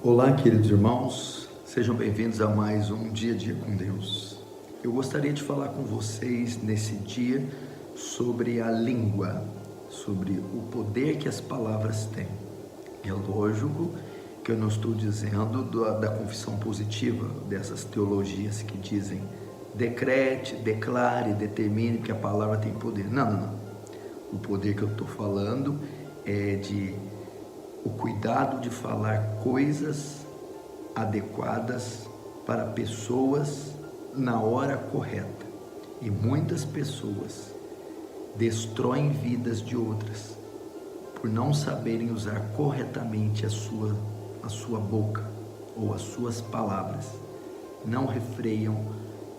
Olá, queridos irmãos, sejam bem-vindos a mais um Dia a Dia com Deus. Eu gostaria de falar com vocês nesse dia sobre a língua, sobre o poder que as palavras têm. É lógico que eu não estou dizendo da confissão positiva, dessas teologias que dizem decrete, declare, determine que a palavra tem poder. Não. O poder que eu estou falando é o cuidado de falar coisas adequadas para pessoas na hora correta. E muitas pessoas destroem vidas de outras por não saberem usar corretamente a sua boca ou as suas palavras. Não refreiam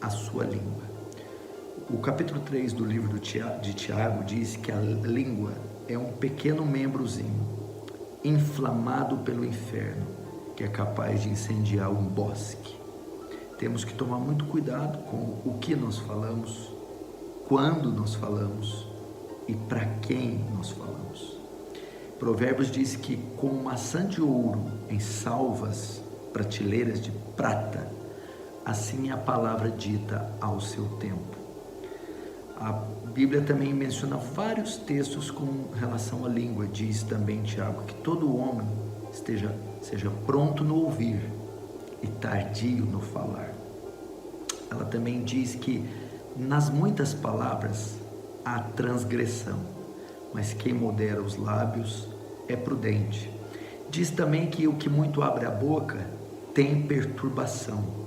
a sua língua. O capítulo 3 do livro de Tiago diz que a língua é um pequeno membrozinho inflamado pelo inferno, que é capaz de incendiar um bosque. Temos que tomar muito cuidado com o que nós falamos, quando nós falamos e para quem nós falamos. Provérbios diz que como maçã de ouro em salvas prateleiras de prata, assim é a palavra dita ao seu tempo. A Bíblia também menciona vários textos com relação à língua. Diz também Tiago que todo homem seja pronto no ouvir e tardio no falar. Ela também diz que nas muitas palavras há transgressão, mas quem modera os lábios é prudente. Diz também que o que muito abre a boca tem perturbação.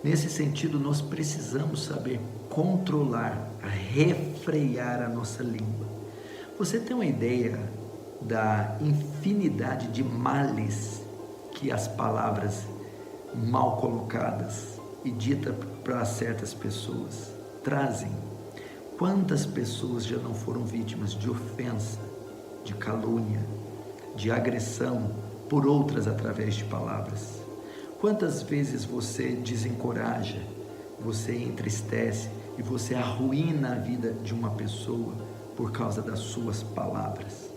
Nesse sentido, nós precisamos saber controlar, refrear a nossa língua. Você tem uma ideia da infinidade de males que as palavras mal colocadas e ditas para certas pessoas trazem? Quantas pessoas já não foram vítimas de ofensa, de calúnia, de agressão por outras através de palavras? Quantas vezes você desencoraja, você entristece e você arruína a vida de uma pessoa por causa das suas palavras?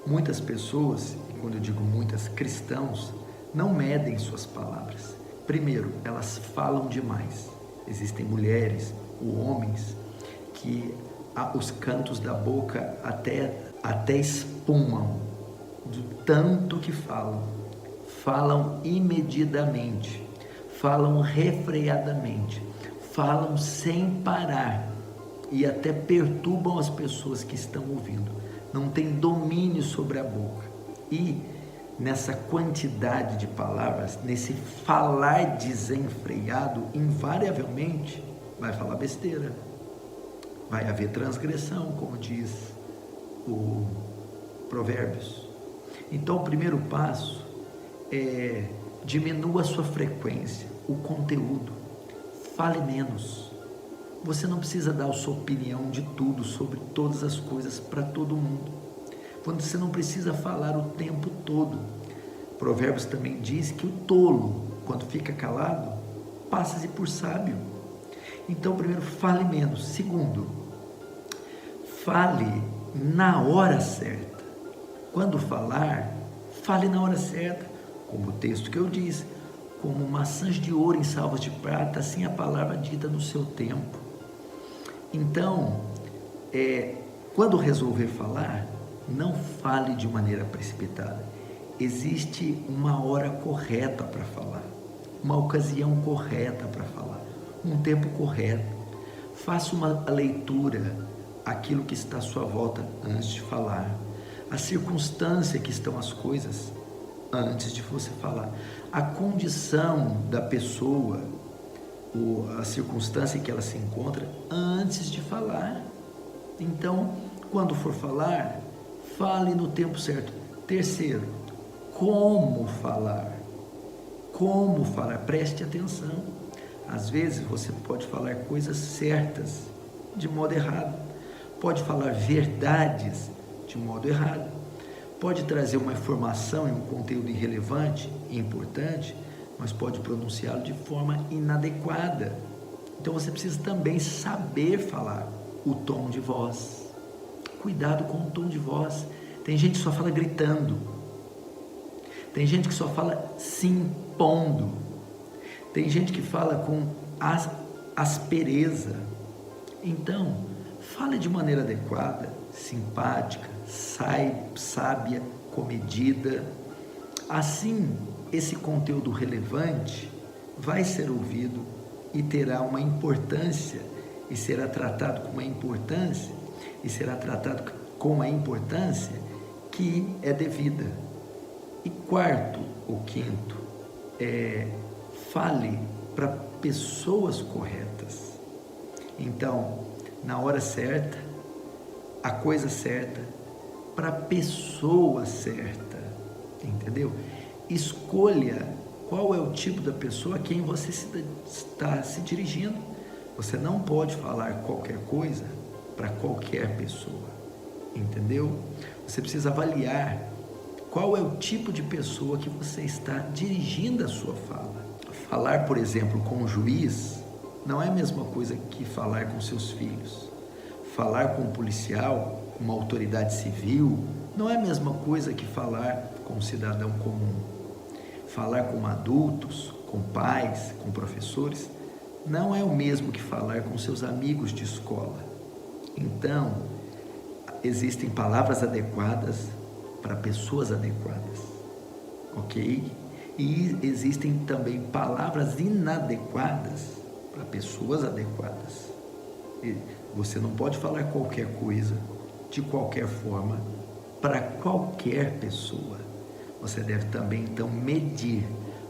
Muitas pessoas, e quando eu digo muitas, cristãos, não medem suas palavras. Primeiro, elas falam demais. Existem mulheres ou homens que os cantos da boca até espumam do tanto que falam imedidamente, falam refreadamente, falam sem parar e até perturbam as pessoas que estão ouvindo. Não tem domínio sobre a boca. E nessa quantidade de palavras, nesse falar desenfreado, invariavelmente vai falar besteira. Vai haver transgressão, como diz o Provérbios. Então, o primeiro passo é diminua a sua frequência, o conteúdo. Fale menos. Você não precisa dar a sua opinião de tudo, sobre todas as coisas, para todo mundo. Você não precisa falar o tempo todo. Provérbios também diz que o tolo, quando fica calado, passa-se por sábio. Então, primeiro, fale menos. Segundo, fale na hora certa. Quando falar, fale na hora certa. Como o texto que eu disse, como maçãs de ouro em salvas de prata, assim a palavra dita no seu tempo. Então, quando resolver falar, não fale de maneira precipitada. Existe uma hora correta para falar, uma ocasião correta para falar, um tempo correto. Faça uma leitura, aquilo que está à sua volta antes de falar, a circunstância que estão as coisas antes de você falar, a condição da pessoa, a circunstância em que ela se encontra antes de falar. Então, quando for falar, fale no tempo certo. Terceiro, como falar? Como falar? Preste atenção. Às vezes você pode falar coisas certas de modo errado, pode falar verdades de modo errado, pode trazer uma informação e um conteúdo irrelevante e importante, mas pode pronunciá-lo de forma inadequada. Então você precisa também saber falar o tom de voz. Cuidado com o tom de voz. Tem gente que só fala gritando. Tem gente que só fala se impondo. Tem gente que fala com aspereza. Então, fale de maneira adequada, simpática, sábia, comedida. Assim, esse conteúdo relevante vai ser ouvido e terá uma importância, e será tratado com uma importância, que é devida. E quarto ou quinto, fale para pessoas corretas. Então, na hora certa, a coisa certa, para a pessoa certa, entendeu? Escolha qual é o tipo da pessoa a quem você está se dirigindo. Você não pode falar qualquer coisa para qualquer pessoa, entendeu? Você precisa avaliar qual é o tipo de pessoa que você está dirigindo a sua fala. Falar, por exemplo, com um juiz não é a mesma coisa que falar com seus filhos. Falar com um policial, uma autoridade civil, não é a mesma coisa que falar com um cidadão comum. Falar com adultos, com pais, com professores, não é o mesmo que falar com seus amigos de escola. Então, existem palavras adequadas para pessoas adequadas, ok? E existem também palavras inadequadas para pessoas adequadas. Você não pode falar qualquer coisa, de qualquer forma, para qualquer pessoa. Você deve também, então, medir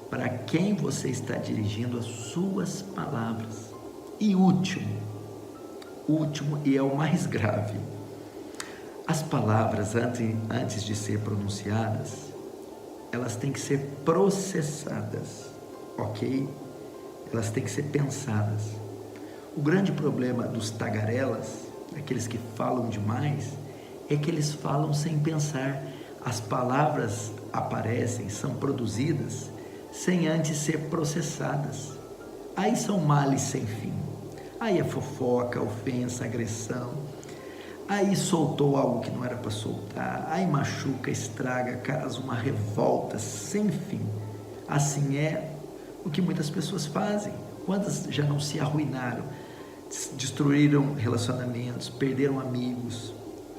para quem você está dirigindo as suas palavras. E último, e é o mais grave, as palavras, antes de ser pronunciadas, elas têm que ser processadas, ok? Elas têm que ser pensadas. O grande problema dos tagarelas, aqueles que falam demais, é que eles falam sem pensar. As palavras aparecem, são produzidas, sem antes ser processadas. Aí são males sem fim. Aí é fofoca, ofensa, agressão. Aí soltou algo que não era para soltar. Aí machuca, estraga, causa uma revolta sem fim. Assim é o que muitas pessoas fazem. Quantas já não se arruinaram, destruíram relacionamentos, perderam amigos,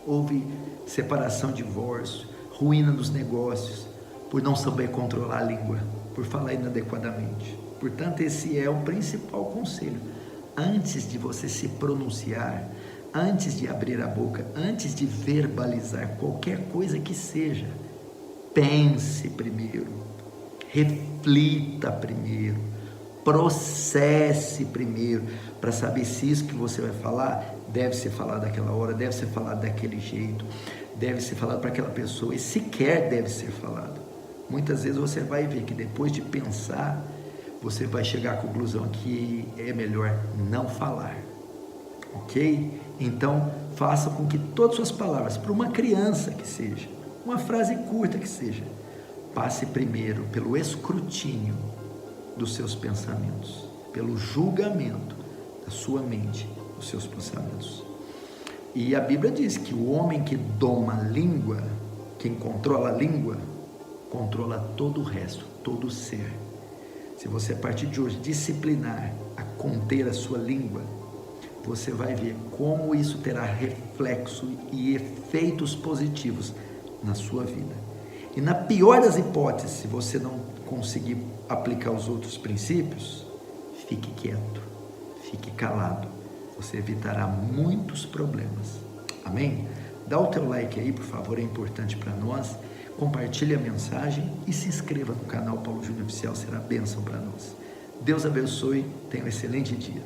houve separação, divórcio, ruína dos negócios, por não saber controlar a língua, por falar inadequadamente. Portanto, esse é o principal conselho. Antes de você se pronunciar, antes de abrir a boca, antes de verbalizar qualquer coisa que seja, pense primeiro, reflita primeiro, processe primeiro, para saber se isso que você vai falar deve ser falado daquela hora, deve ser falado daquele jeito, deve ser falado para aquela pessoa e sequer deve ser falado. Muitas vezes você vai ver que depois de pensar, você vai chegar à conclusão que é melhor não falar, ok? Então, faça com que todas as suas palavras, para uma criança que seja, uma frase curta que seja, passe primeiro pelo escrutínio dos seus pensamentos, pelo julgamento da sua mente, dos seus pensamentos. E a Bíblia diz que o homem que doma a língua, quem controla a língua, controla todo o resto, todo o ser. Se você a partir de hoje disciplinar a conter a sua língua, você vai ver como isso terá reflexo e efeitos positivos na sua vida. E na pior das hipóteses, se você não conseguir aplicar os outros princípios, fique quieto, fique calado. Você evitará muitos problemas. Amém? Dá o teu like aí, por favor, é importante para nós. Compartilhe a mensagem e se inscreva no canal Paulo Júnior Oficial, será bênção para nós. Deus abençoe, tenha um excelente dia.